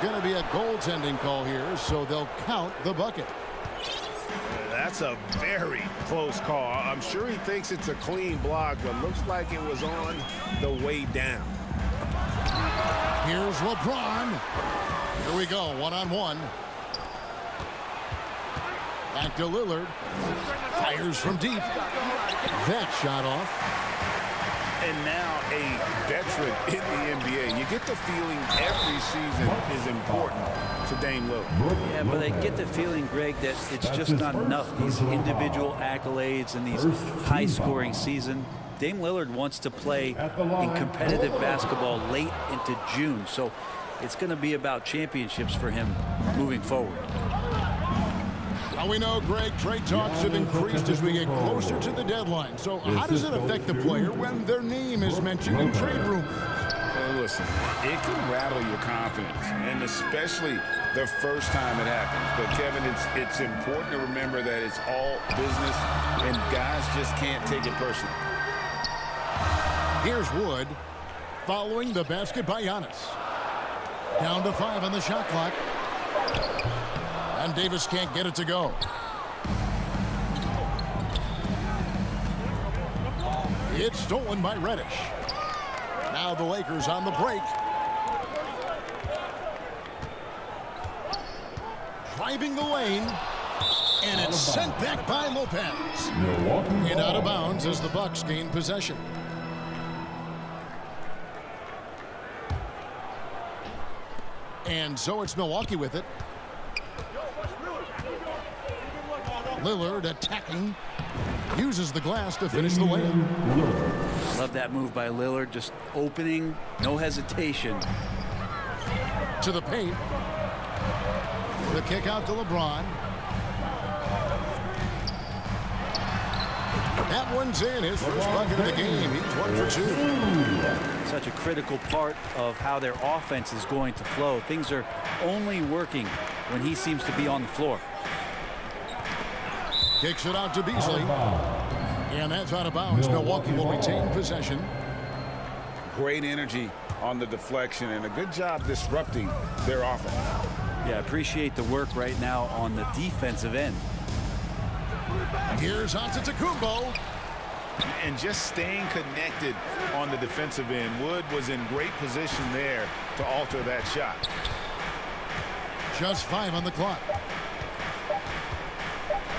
Going to be a goaltending call here, so they'll count the bucket. That's a very close call. I'm sure he thinks it's a clean block, but looks like it was on the way down. Here's LeBron. Here we go, one-on-one. Back to Lillard. Fires from deep. That shot off. And now a veteran in the NBA. You get the feeling every season is important to Dame Lillard. Yeah, but I get the feeling, Greg, that it's just not enough. These individual accolades and these high-scoring season. Dame Lillard wants to play in competitive basketball late into June. So it's going to be about championships for him moving forward. Now we know, Greg, trade talks have increased as we get closer to the deadline. So how does it affect the player when their name is mentioned in trade rumors? Well, listen, it can rattle your confidence, and especially the first time it happens. But, Kevin, it's important to remember that it's all business, and guys just can't take it personally. Here's Wood following the basket by Giannis. Down to 5 on the shot clock. And Davis can't get it to go. It's stolen by Reddish. Now the Lakers on the break. Driving the lane. And it's sent back by Lopez. And out of bounds as the Bucks gain possession. And so it's Milwaukee with it. Lillard attacking. Uses the glass to finish the layup. Love that move by Lillard. Just opening, no hesitation. To the paint. The kick out to LeBron. That one's in. His first bucket of the game. He's 1 for 2. Such a critical part of how their offense is going to flow. Things are only working when he seems to be on the floor. Kicks it out to Beasley. And that's out of bounds. Milwaukee will retain possession. Great energy on the deflection and a good job disrupting their offense. Yeah, appreciate the work right now on the defensive end. Here's Antetokounmpo. And just staying connected on the defensive end. Wood was in great position there to alter that shot. Just 5 on the clock.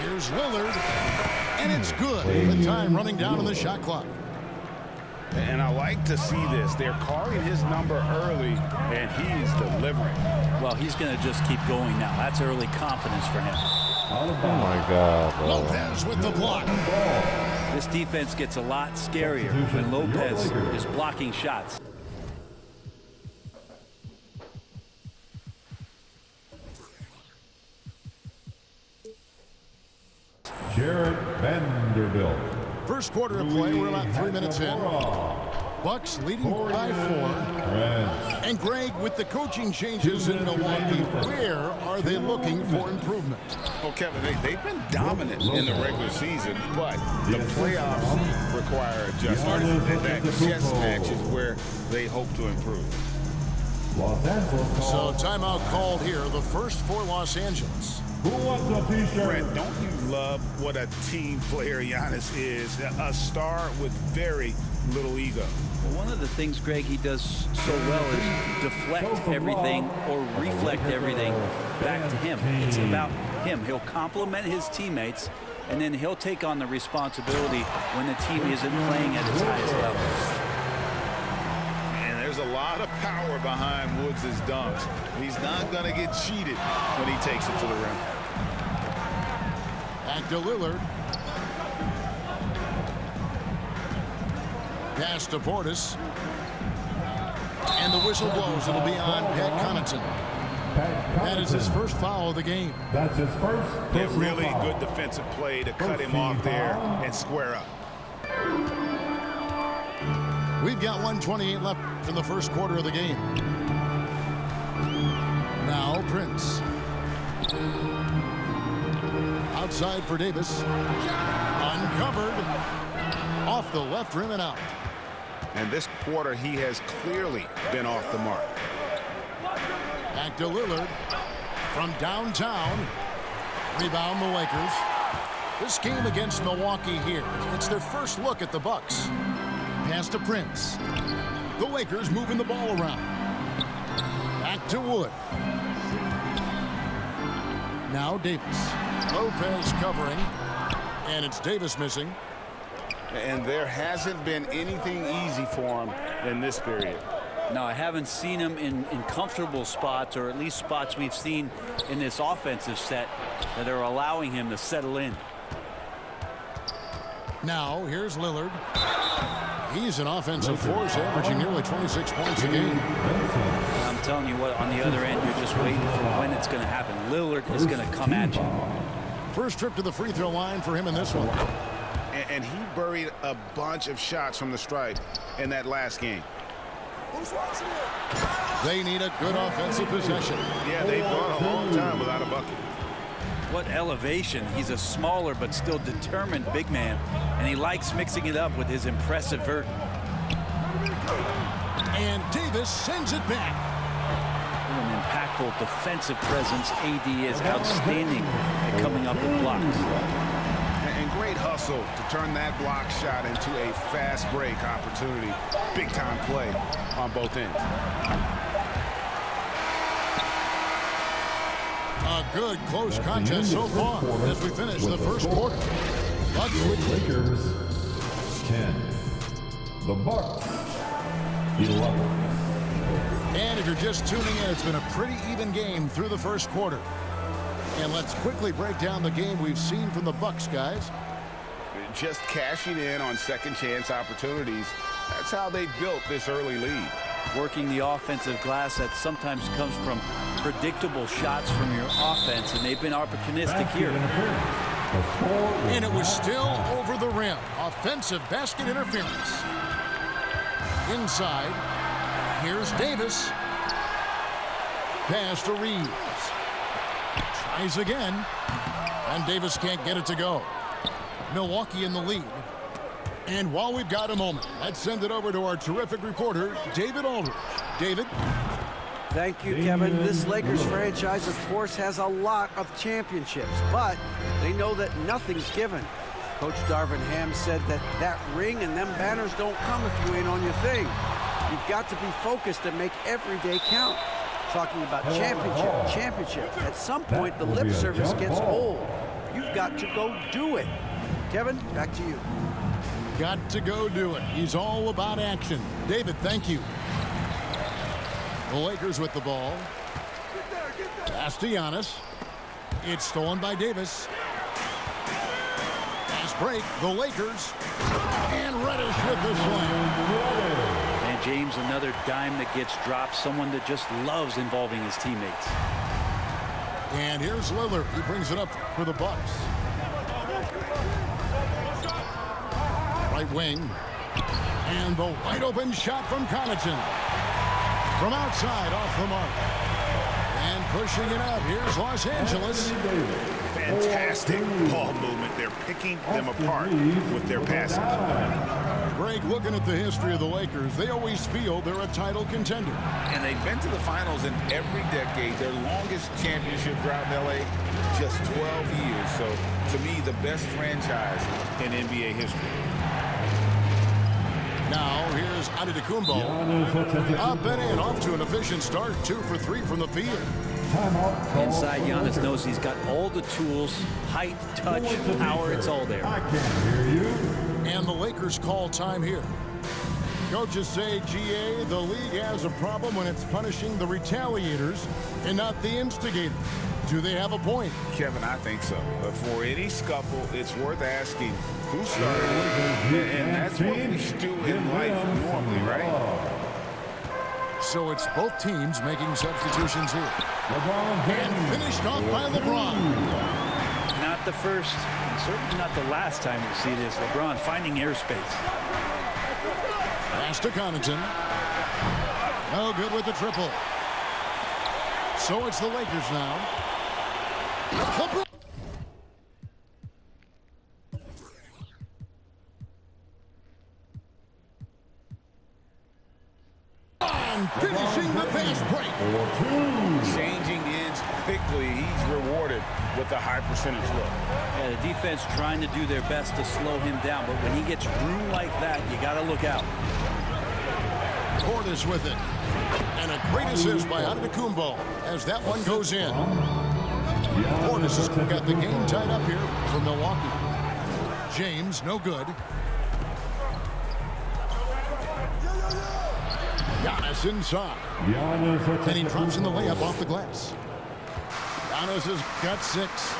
Here's Lillard. And it's good. The time running down on the shot clock. And I like to see this. They're calling his number early, and he's delivering. Well, he's going to just keep going now. That's early confidence for him. Oh, my God. Lopez with the block. This defense gets a lot scarier when Lopez is blocking shots. Jared Vanderbilt. First quarter of play. We're about 3 minutes in. Bucks leading by 4. And Greg, with the coaching changes in Milwaukee, where are they looking for improvement? Well, Kevin, they've been dominant in the regular season, but the playoffs require adjustment. And that chess match is where they hope to improve. So timeout called here, the first for Los Angeles. Who wants a t-shirt? Brent, don't you love what a team player Giannis is? A star with very little ego. Well, one of the things, Greg, he does so well is deflect everything or reflect everything back to him. It's about him. He'll compliment his teammates, and then he'll take on the responsibility when the team isn't playing at its highest level. And there's a lot of power behind Woods' dunks. He's not going to get cheated when he takes it to the rim. Back to Lillard. Pass to Portis. And the whistle blows. It'll be on Pat Connaughton. That is his first foul of the game. That's his first. A really good defensive play to cut him off there and square up. We've got 1:28 left in the first quarter of the game. Now Prince. Outside for Davis. Uncovered. Off the left rim and out. And this quarter, he has clearly been off the mark. Back Back to Lillard. From downtown. Rebound the Lakers. This game against Milwaukee here, it's their first look at the Bucks. Pass to Prince. The Lakers moving the ball around. Back to Wood. Now Davis. Lopez covering. And it's Davis missing. And there hasn't been anything easy for him in this period. No, I haven't seen him in comfortable spots, or at least spots we've seen in this offensive set that are allowing him to settle in. Now, here's Lillard. He's an offensive force, averaging nearly 26 points a game. I'm telling you what, on the other end, you're just waiting for when it's going to happen. Lillard is going to come at you. First trip to the free throw line for him in this one. And he buried a bunch of shots from the stripe in that last game. They need a good offensive possession. Yeah, they've gone a long time without a bucket. What elevation. He's a smaller but still determined big man, and he likes mixing it up with his impressive vert. And Davis sends it back. An impactful defensive presence. AD is outstanding at coming up with blocks. And great hustle to turn that block shot into a fast break opportunity. Big time play on both ends. A good close contest so far as we finish the first quarter. Bucks lead. Lakers 10. The Bucks 11. And if you're just tuning in, it's been a pretty even game through the first quarter. And let's quickly break down the game we've seen from the Bucks, guys. Just cashing in on second chance opportunities. That's how they built this early lead. Working the offensive glass that sometimes comes from predictable shots from your offense, and they've been opportunistic here. And it was still over the rim. Offensive basket interference. Inside. Here's Davis. Pass to Reeves. Tries again. And Davis can't get it to go. Milwaukee in the lead. And while we've got a moment, let's send it over to our terrific reporter, David Aldridge. David? Thank you, Kevin. This Lakers franchise, of course, has a lot of championships, but they know that nothing's given. Coach Darvin Ham said that ring and them banners don't come if you ain't on your thing. You've got to be focused and make every day count. Talking about championship. At some point, the lip service gets old. You've got to go do it. Kevin, back to you. Got to go do it. He's all about action. David, thank you. The Lakers with the ball. Pass to Giannis. It's stolen by Davis. Pass break. The Lakers. And Reddish with the slam. And James, another dime that gets dropped. Someone that just loves involving his teammates. And here's Lillard. He brings it up for the Bucks. Right wing. And the wide open shot from Connaughton. From outside, off the mark. And pushing it up. Here's Los Angeles. Fantastic ball movement. They're picking them apart with their passing. Greg, looking at the history of the Lakers, they always feel they're a title contender. And they've been to the finals in every decade. Their longest championship drought in L.A., just 12 years. So, to me, the best franchise in NBA history. Now, here's Antetokounmpo. Up and in, off to an efficient start. 2 for 3 from the field. Inside, Giannis knows he's got all the tools, height, touch, power, it's all there. I can't hear you. And the Lakers call time here. Coaches say, GA, the league has a problem when it's punishing the retaliators and not the instigators. Do they have a point? Kevin, I think so. But for any scuffle, it's worth asking who started it. And that's what we do in life normally, right? So it's both teams making substitutions here. LeBron And finished off by LeBron. Not the first, and certainly not the last time we see this. LeBron finding airspace. Pass to Connaughton. No good with the triple. So it's the Lakers now. LeBron. Finishing the fast break. with a high percentage look. Yeah, the defense trying to do their best to slow him down, but when he gets room like that, you got to look out. Portis with it. And a great assist by Antetokounmpo as that one goes in. Portis has got the game tied up here for Milwaukee. James, no good. Giannis inside. And he drops in the layup off the glass. Giannis has got 6.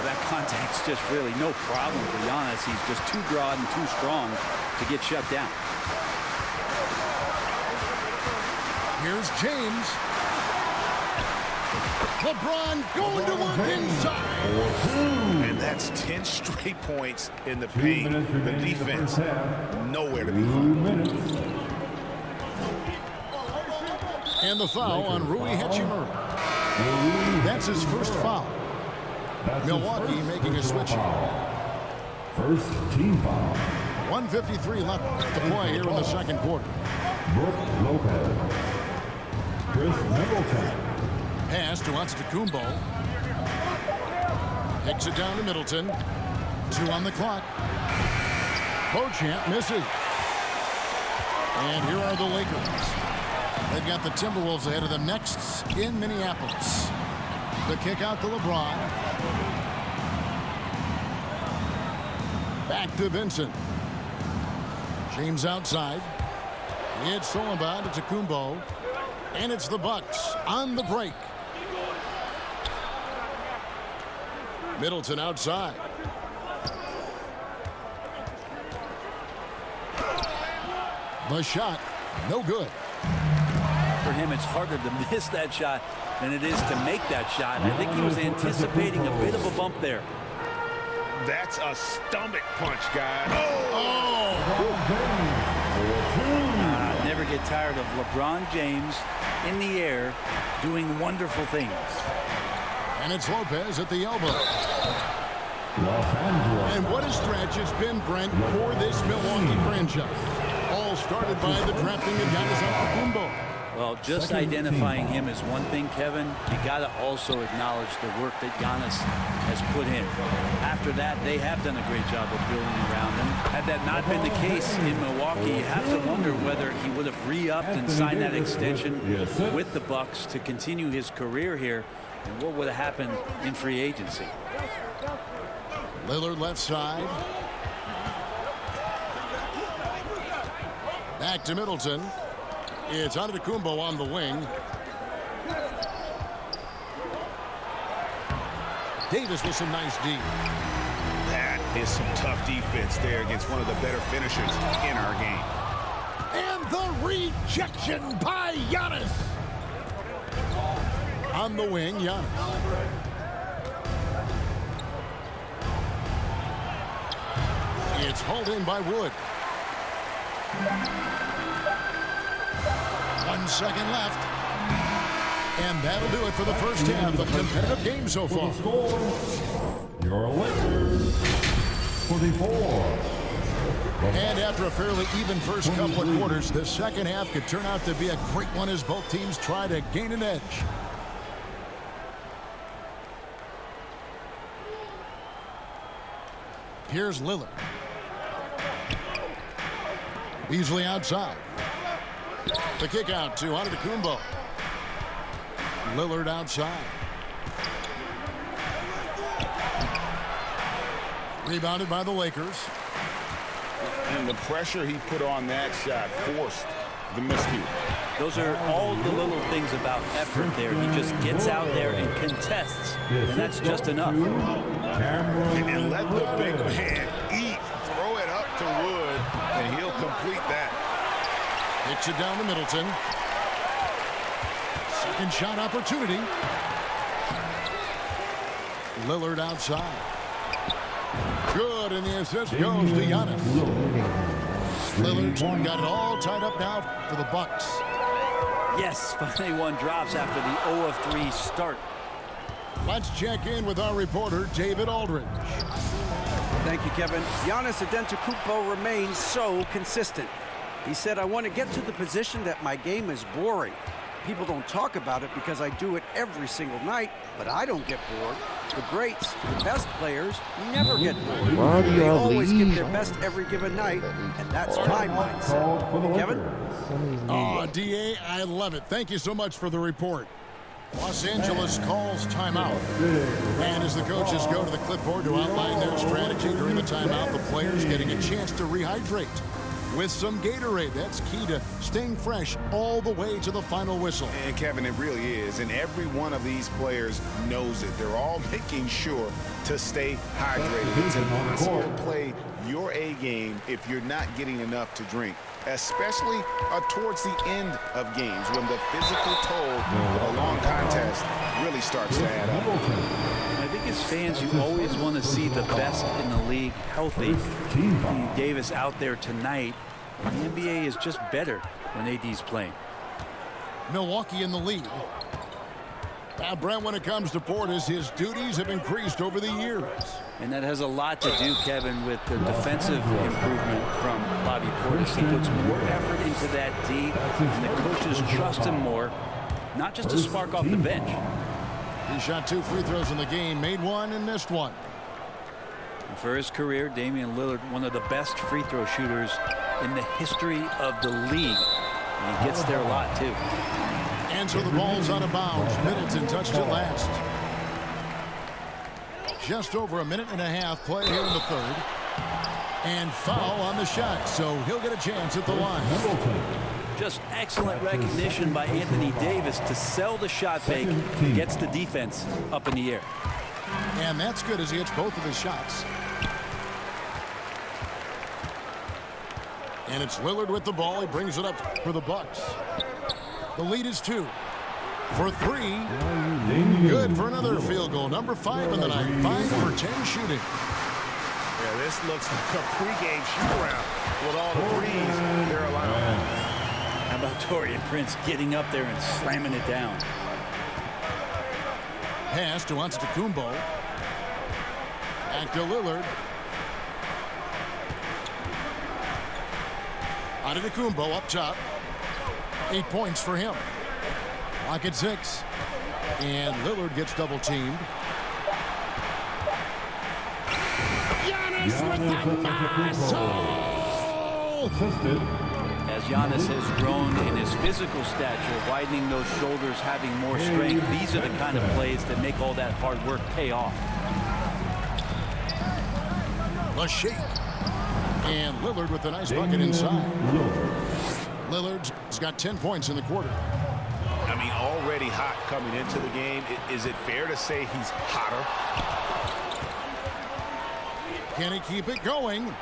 That contact's just really no problem for Giannis. He's just too broad and too strong to get shut down. Here's James. LeBron going to work inside. And that's 10 straight points in the paint. The defense, nowhere to be found. And the foul on Rui Hachimura. That's his first foul. Milwaukee making a switch. First team foul. 1:53 left to play here in the second quarter. Brook Lopez. Chris Middleton. Pass to Antetokounmpo. Kicks it down to Middleton. 2 on the clock. Beauchamp misses. And here are the Lakers. They've got the Timberwolves ahead of them next in Minneapolis. The kick out to LeBron. Back to Vincent. James outside. It's stolen by Antetokounmpo. And it's the Bucks on the break. Middleton outside. The shot, no good. For him, it's harder to miss that shot than it is to make that shot. I think he was anticipating a bit of a bump there. That's a stomach punch, guys. Never get tired of LeBron James in the air doing wonderful things. And it's Lopez at the elbow. Los Angeles. And what a stretch it's been, Brent, for this Milwaukee franchise. All started by the drafting of Giannis Antetokounmpo. Well, just identifying him is one thing, Kevin. You got to also acknowledge the work that Giannis has put in. After that, they have done a great job of building around him. Had that not been the case in Milwaukee, you have to wonder whether he would have re-upped and signed that extension with the Bucks to continue his career here, and what would have happened in free agency. Lillard left side. Back to Middleton. It's Antetokounmpo on the wing. Davis with some nice D. That is some tough defense there against one of the better finishers in our game. And the rejection by Giannis. On the wing, Giannis. It's hauled in by Wood. 1 second left. And that'll do it for the first half of competitive game so far. Your Lakers, 44. And after a fairly even first couple of quarters, the second half could turn out to be a great one as both teams try to gain an edge. Here's Lillard. Beasley outside. The kick out to Antetokounmpo. Lillard outside. Rebounded by the Lakers. And the pressure he put on that shot forced the miscue. Those are all the little things about effort there. He just gets out there and contests, and that's just enough. And let the big man eat. Throw it up to Wood, and he'll complete that. Kicks it down to Middleton. Second shot opportunity. Lillard outside. Good, and the assist goes to Giannis. Lillard's got it all tied up now for the Bucks. Yes, finally one drops after the 0 of 3 start. Let's check in with our reporter, David Aldridge. Thank you, Kevin. Giannis Antetokounmpo remains so consistent. He said, I want to get to the position that my game is boring. People don't talk about it because I do it every single night, but I don't get bored. The greats, the best players, never get bored. Why do They y'all always give leave? their best every given night, and that's my mindset. Kevin? Oh, DA, I love it. Thank you so much for the report. Los Angeles calls timeout. And as the coaches go to the clipboard to outline their strategy during the timeout, the players getting a chance to rehydrate with some Gatorade. That's key to staying fresh all the way to the final whistle. And Kevin, it really is. And every one of these players knows it. They're all making sure to stay hydrated. It's impossible to play your A game if you're not getting enough to drink, especially towards the end of games when the physical toll of a long contest really starts to add up. I think as fans, you always want to see the best in the league healthy. Anthony Davis out there tonight. The NBA is just better when AD's playing. Milwaukee in the lead. Now, Brent, when it comes to Portis, his duties have increased over the years. And that has a lot to do, Kevin, with the defensive improvement from Bobby Portis. He puts more effort into that D, and the coaches trust him more, not just to spark off the bench. He shot 2 free throws in the game, made one and missed one. And for his career, Damian Lillard, one of the best free throw shooters in the history of the league. And he gets there a lot, too. And so the ball's out of bounds. Middleton touched it last. Just over a minute and a half play here in the third. And foul on the shot, so he'll get a chance at the line. Just excellent recognition by Anthony Davis to sell the shot fake. Gets the defense up in the air. And that's good as he hits both of his shots. And it's Lillard with the ball. He brings it up for the Bucks. The lead is 2. For 3. Good for another field goal. Number 5 in the night. 5 for 10 shooting. Yeah, this looks like a pregame shoot-around with all the threes they're allowing. How about Taurean Prince getting up there and slamming it down? Pass to Antetokounmpo. Back to Lillard. Antetokounmpo up top. 8 points for him. Lock at 6. And Lillard gets double teamed. Giannis with the muscle! As Giannis has grown in his physical stature, widening those shoulders, having more strength, these are the kind of plays that make all that hard work pay off. The shake. And Lillard with a nice bucket inside. Lillard's got 10 points in the quarter. I mean, already hot coming into the game. Is it fair to say he's hotter? Can he keep it going?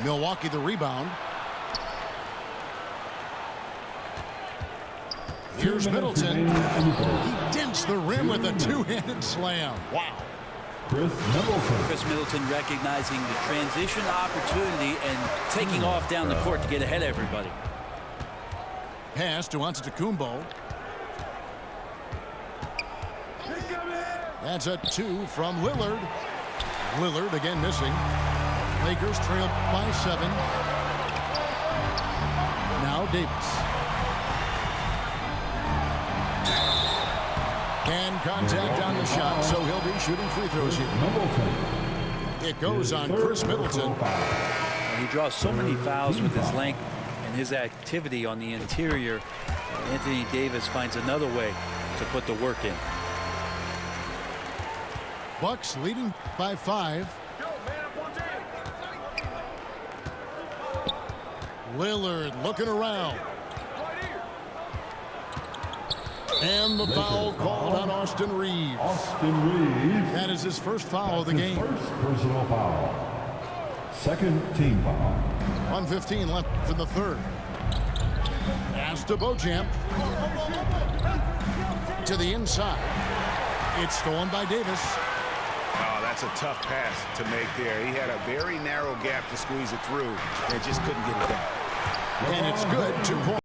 Milwaukee the rebound. Here's Middleton. He dents the rim with a two-handed slam. Wow. Chris Middleton recognizing the transition opportunity and taking off down the court to get ahead of everybody. Pass to Antetokounmpo. That's a 2 from Lillard. Lillard again missing. Lakers trail by 7. Now Davis. And contact on the shot, so he'll be shooting free throws here. It goes on Chris Middleton. And he draws so many fouls with his length and his activity on the interior. Anthony Davis finds another way to put the work in. Bucks leading by 5. Lillard looking around. And the foul called on Austin Reeves. That is his first foul of the game. First personal foul. Second team foul. 1:15 left in the third. Pass to Beauchamp. To the inside. It's stolen by Davis. Oh, that's a tough pass to make there. He had a very narrow gap to squeeze it through and just couldn't get it down. And it's good. 2 points.